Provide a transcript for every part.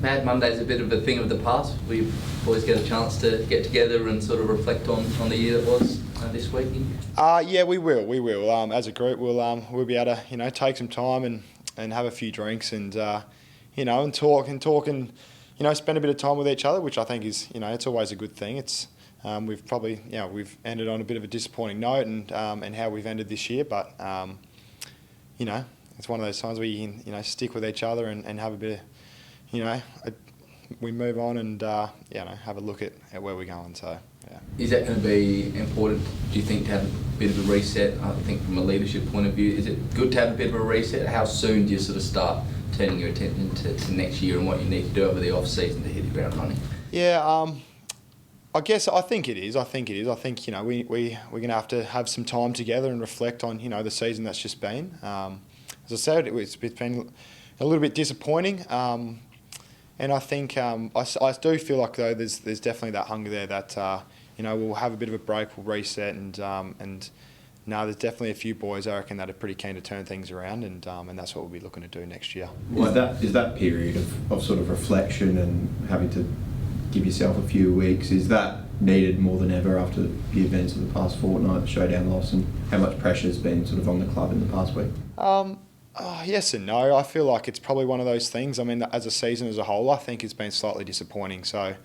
Mad Monday's a bit of a thing of the past. We always get a chance to get together and sort of reflect on the year that was this week. Yeah, we will. We will. As a group, we'll be able to take some time and have a few drinks and and talk and spend a bit of time with each other, which I think is it's always a good thing. It's we've probably we've ended on a bit of a disappointing note and how we've ended this year, but it's one of those times where you can stick with each other and have a bit of we move on and have a look at where we're going. So yeah. Is that going to be important, do you think, to have a bit of a reset? I think from a leadership point of view, is it good to have a bit of a reset? How soon do you sort of start turning your attention to next year and what you need to do over the off season to hit the ground running? Yeah, I think it is. I think we're going to have some time together and reflect on the season that's just been. As I said, it's been a little bit disappointing. And I think I do feel like though there's definitely that hunger there that we'll have a bit of a break, we'll reset, and there's definitely a few boys I reckon that are pretty keen to turn things around, and that's what we'll be looking to do next year. Is that period of sort of reflection and having to give yourself a few weeks, is that needed more than ever after the events of the past fortnight, the showdown loss, and how much pressure has been sort of on the club in the past week? Yes and no. I feel like it's probably one of those things. I mean, as a season as a whole, I think it's been slightly disappointing. So,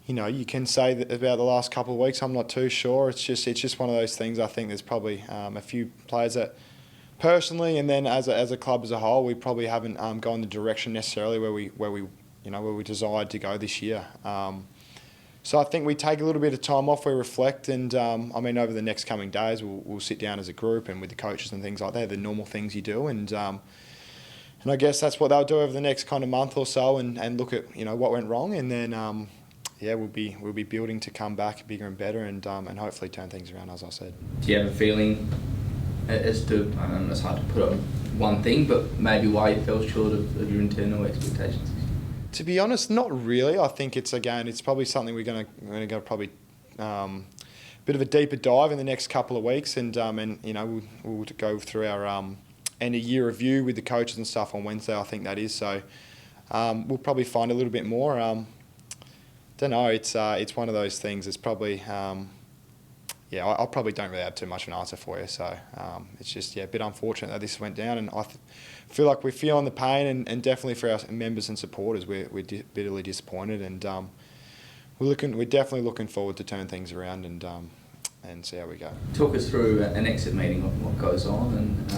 you can say that about the last couple of weeks. I'm not too sure. It's just one of those things. I think there's probably a few players that, personally, and then as a club as a whole, we probably haven't gone the direction necessarily where we desired to go this year. So I think we take a little bit of time off, we reflect, and over the next coming days we'll sit down as a group and with the coaches and things like that, the normal things you do, and I guess that's what they'll do over the next kind of month or so, and look at what went wrong, and then we'll be building to come back bigger and better, and hopefully turn things around, as I said. Do you have a feeling as to, I don't know, it's hard to put on one thing, but maybe why you fell short of your internal expectations? To be honest, not really. I think it's probably something we're going to go probably bit of a deeper dive in the next couple of weeks, and we'll go through our end of year review with the coaches and stuff on Wednesday. I think that is so. We'll probably find a little bit more. Don't know. It's one of those things. It's probably I probably don't really have too much of an answer for you. So it's just a bit unfortunate that this went down, and I feel like we're feeling the pain, and definitely for our members and supporters, we're bitterly disappointed, and we're definitely looking forward to turn things around and see how we go. Talk us through an exit meeting, what goes on, and.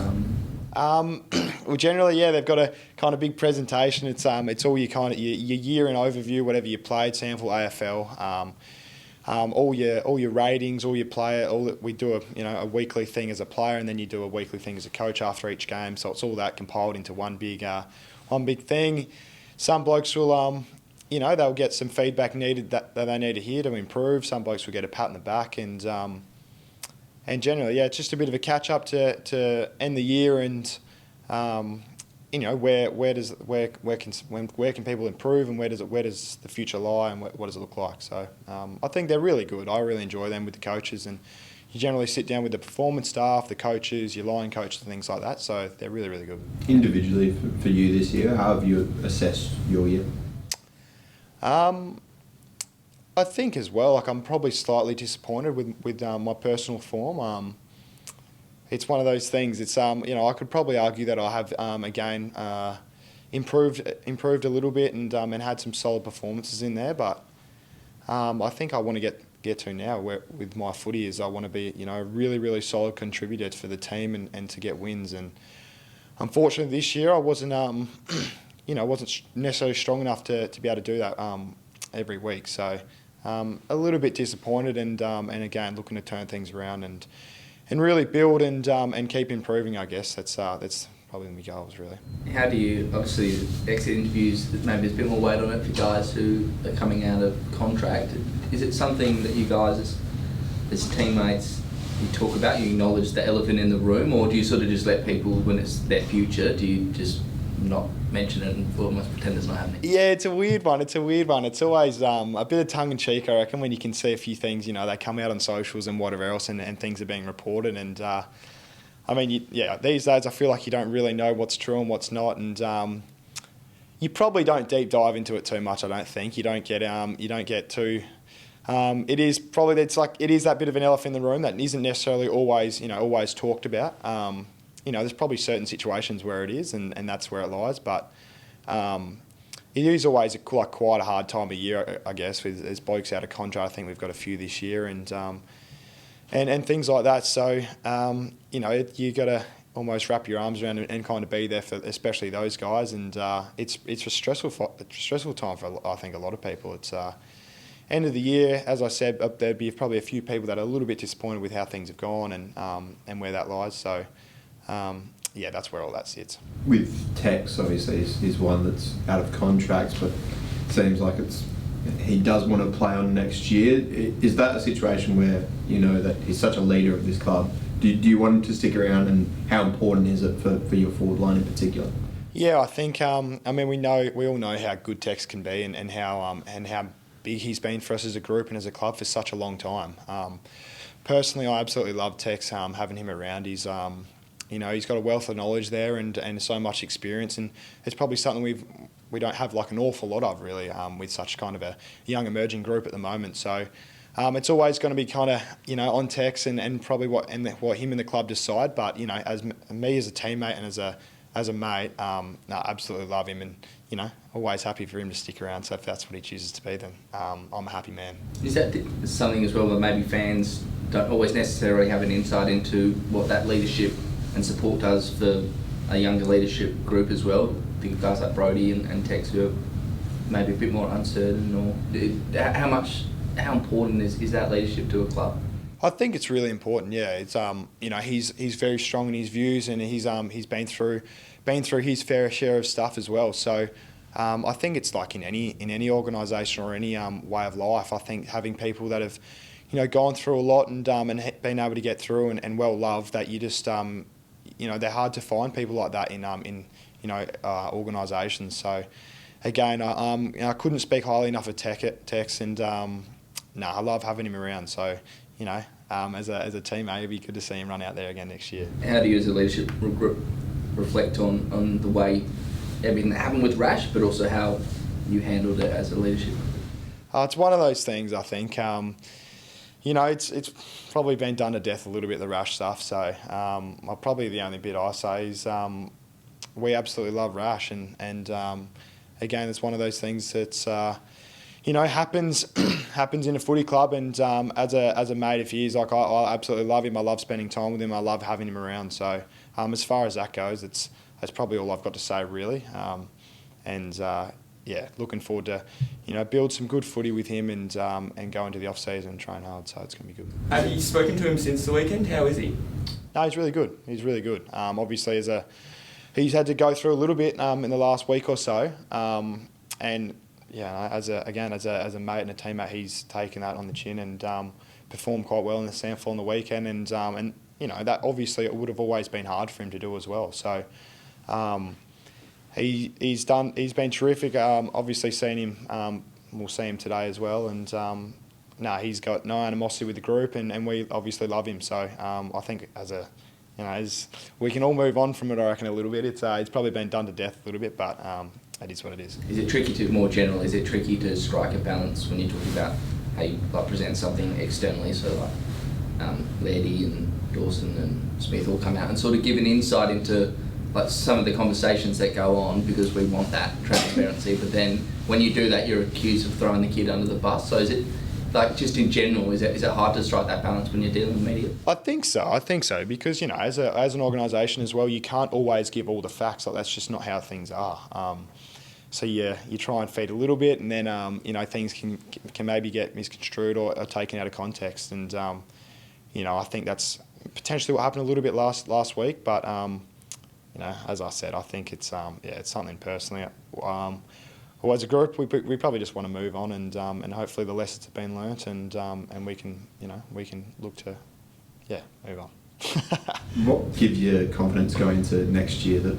Well, generally, they've got a kind of big presentation. It's all your year in overview, whatever you played, sample AFL. All your ratings, all your player, we do a weekly thing as a player, and then you do a weekly thing as a coach after each game. So it's all that compiled into one big thing. Some blokes will they'll get some feedback needed that they need to hear to improve. Some blokes will get a pat on the back, and generally, it's just a bit of a catch up to end the year, and where can people improve, and where does the future lie, and what does it look like? So I think they're really good. I really enjoy them with the coaches, and you generally sit down with the performance staff, the coaches, your line coaches, and things like that. So they're really, really good. Individually for you this year, how have you assessed your year? I think as well, I'm probably slightly disappointed with my personal form. It's one of those things. It's I could probably argue that I have again improved a little bit and had some solid performances in there, but I think I want to get to now with my footy is I want to be a really, really solid contributor for the team and to get wins. And unfortunately this year I wasn't wasn't necessarily strong enough to be able to do that every week. So a little bit disappointed, and again looking to turn things around and really build and keep improving. I guess that's probably my goals really. How do you, obviously exit interviews, maybe there's a bit more weight on it for guys who are coming out of contract. Is it something that you guys as teammates you talk about, you acknowledge the elephant in the room, or do you sort of just let people, when it's their future, do you just not mention it and almost pretend it's not happening? Yeah, it's a weird one. It's always a bit of tongue-in-cheek, I reckon, when you can see a few things, they come out on socials and whatever else, and things are being reported. And, these days I feel like you don't really know what's true and what's not. And, you probably don't deep dive into it too much. I don't think you don't get too. It is that bit of an elephant in the room that isn't necessarily always talked about. There's probably certain situations where it is, and that's where it lies. But it is always quite a hard time of year, I guess. There's blokes out of contract. I think we've got a few this year, and things like that. So you got to almost wrap your arms around and kind of be there for especially those guys. And it's a stressful time for, I think, a lot of people. It's end of the year, as I said, there'd be probably a few people that are a little bit disappointed with how things have gone and where that lies. So that's where all that sits. With Tex, obviously, is one that's out of contracts, but it seems like he does want to play on next year. Is that a situation where that he's such a leader of this club? Do you want him to stick around, and how important is it for your forward line in particular? Yeah, I think we all know how good Tex can be, and how big he's been for us as a group and as a club for such a long time. Personally, I absolutely love Tex. Having him around, he's got a wealth of knowledge there and so much experience, and it's probably something we don't have like an awful lot of really with such kind of a young emerging group at the moment. So it's always going to be kind of on Tex and probably what him and the club decide. But as me as a teammate and as a mate, I absolutely love him, and always happy for him to stick around. So if that's what he chooses to be, then I'm a happy man. Is that something as well that maybe fans don't always necessarily have an insight into what that leadership and support does for a younger leadership group as well? I think guys like Brodie and Tex who are maybe a bit more uncertain, or how important is that leadership to a club? I think it's really important. Yeah, it's he's very strong in his views, and he's been through his fair share of stuff as well. So I think it's like in any organisation or any way of life. I think having people that have gone through a lot and been able to get through and well loved, that you just they're hard to find people like that in organisations. So again, I couldn't speak highly enough of Tex, and I love having him around. So as a teammate, it'd be good to see him run out there again next year. How do you as a leadership group reflect on the way everything that happened with Rash, but also how you handled it as a leadership? It's one of those things, I think. It's probably been done to death a little bit, the Rash stuff. So probably the only bit I say is we absolutely love Rash, and again, it's one of those things that's happens in a footy club. And as a mate of his, like I absolutely love him. I love spending time with him. I love having him around. So as far as that goes, that's probably all I've got to say really. Looking forward to build some good footy with him and go into the off season and train hard. So it's going to be good. Have you spoken to him since the weekend? How is he? No, he's really good. Obviously, he's had to go through a little bit in the last week or so. As a mate and a teammate, he's taken that on the chin and performed quite well in the SANFL on the weekend. And that obviously it would have always been hard for him to do as well. So. He's been terrific. Obviously seen him, we'll see him today as well, and he's got no animosity with the group, and we obviously love him. So I think as we can all move on from it, I reckon, a little bit. It's probably been done to death a little bit, but it is what it is. Is it tricky to strike a balance when you're talking about how you present something externally? So like Lairdy and Dawson and Smith all come out and sort of give an insight into some of the conversations that go on, because we want that transparency, but then when you do that, you're accused of throwing the kid under the bus. So is it, just in general, is it hard to strike that balance when you're dealing with media? I think so, because as an organisation as well, you can't always give all the facts. That's just not how things are. So you try and feed a little bit, and then things can maybe get misconstrued or taken out of context, and I think that's potentially what happened a little bit last week, but. As I said, I think it's something personally. As a group, we probably just want to move on, and hopefully the lessons have been learnt, and we can look to move on. What gives you confidence going into next year that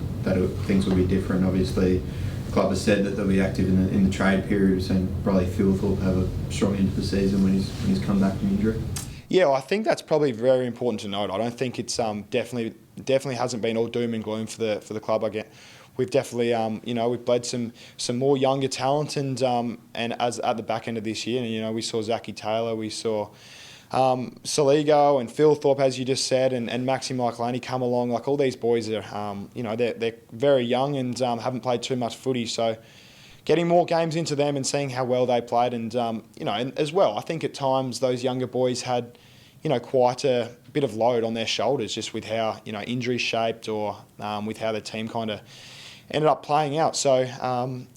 things will be different? Obviously, the club has said that they'll be active in the trade period. We've seen Bradley Philthorpe will have a strong end to the season when he's come back from injury. Yeah, well, I think that's probably very important to note. I don't think it's definitely hasn't been all doom and gloom for the club. we've definitely, we've bled some more younger talent, and as at the back end of this year, we saw Zachy Taylor, we saw Saligo and Phil Thorpe, as you just said, and Maxi Michelini come along. Like, all these boys are, they're very young and haven't played too much footy, so getting more games into them and seeing how well they played, and and as well, I think at times those younger boys had, quite a bit of load on their shoulders just with how injuries shaped, or with how the team kind of ended up playing out. So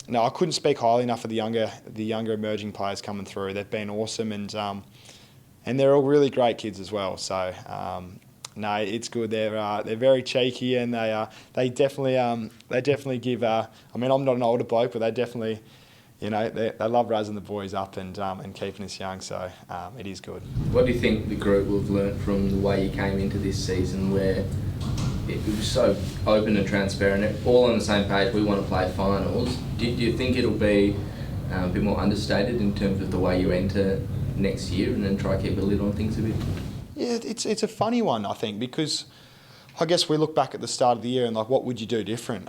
no, I couldn't speak highly enough of the younger emerging players coming through. They've been awesome, and they're all really great kids as well. So no, it's good. They're very cheeky, and they definitely give. I'm not an older bloke, but they definitely, they love raising the boys up and keeping us young. So it is good. What do you think the group will have learnt from the way you came into this season, where it was so open and transparent, all on the same page? We want to play finals. Do you think it'll be a bit more understated in terms of the way you enter next year, and then try to keep a lid on things a bit? Yeah, it's a funny one, I think, because I guess we look back at the start of the year and like, what would you do different?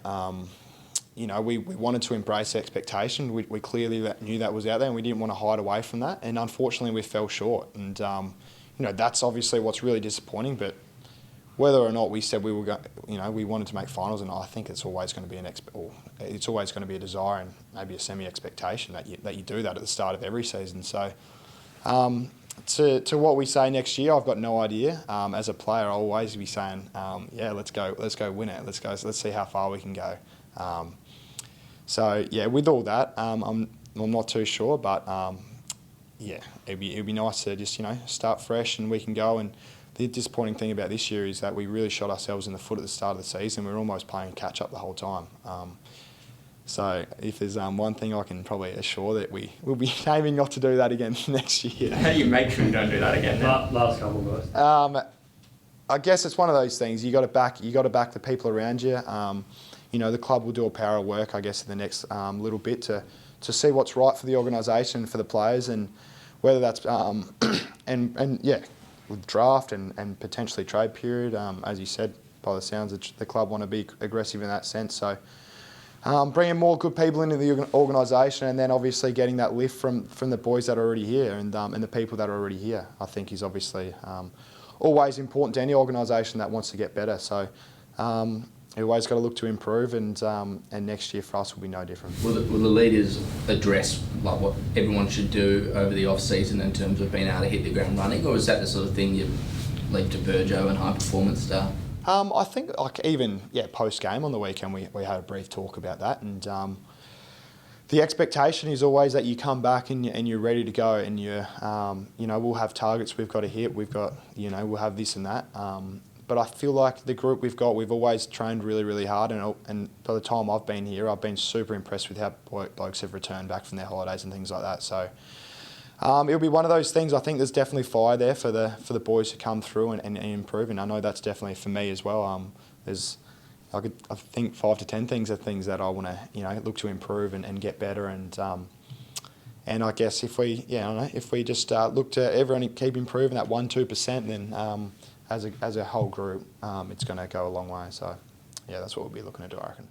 We wanted to embrace expectation. We clearly knew that was out there, and we didn't want to hide away from that. And unfortunately, we fell short. And that's obviously what's really disappointing. But whether or not we said we were we wanted to make finals, and I think it's always going to be it's always going to be a desire and maybe a semi-expectation that you do that at the start of every season. So. To what we say next year, I've got no idea. As a player, I'll always be saying, let's go win it. Let's see how far we can go. So yeah, with all that, I'm not too sure, but it'd be nice to just start fresh and we can go. And the disappointing thing about this year is that we really shot ourselves in the foot at the start of the season. We were almost playing catch up the whole time. So if there's one thing I can probably assure, that we will be aiming not to do that again next year. How do you make sure you don't do that again then? Last couple of guys. I guess it's one of those things. You got to back the people around you. The club will do a power of work, I guess, in the next little bit to see what's right for the organisation, for the players, and whether that's with draft and potentially trade period. As you said, by the sounds, the club want to be aggressive in that sense. So. Bringing more good people into the organisation, and then obviously getting that lift from the boys that are already here and the people that are already here, I think is obviously always important to any organisation that wants to get better. So you always got to look to improve, and next year for us will be no different. Will the leaders address like what everyone should do over the off-season in terms of being able to hit the ground running, or is that the sort of thing you leave to Virgo and high-performance staff? I think post-game on the weekend we had a brief talk about that, and the expectation is always that you come back and you're ready to go, and we'll have targets we've got to hit, we'll have this and that, but I feel like the group we've always trained really, really hard, and by the time I've been here, I've been super impressed with how blokes have returned back from their holidays and things like that. So it'll be one of those things. I think there's definitely fire there for the boys to come through and improve, and I know that's definitely for me as well. I think 5 to 10 things are things that I want to look to improve and get better, and I guess if we just look to everyone keep improving that 1-2%, then as a whole group, it's going to go a long way. So yeah, that's what we'll be looking to do, I reckon.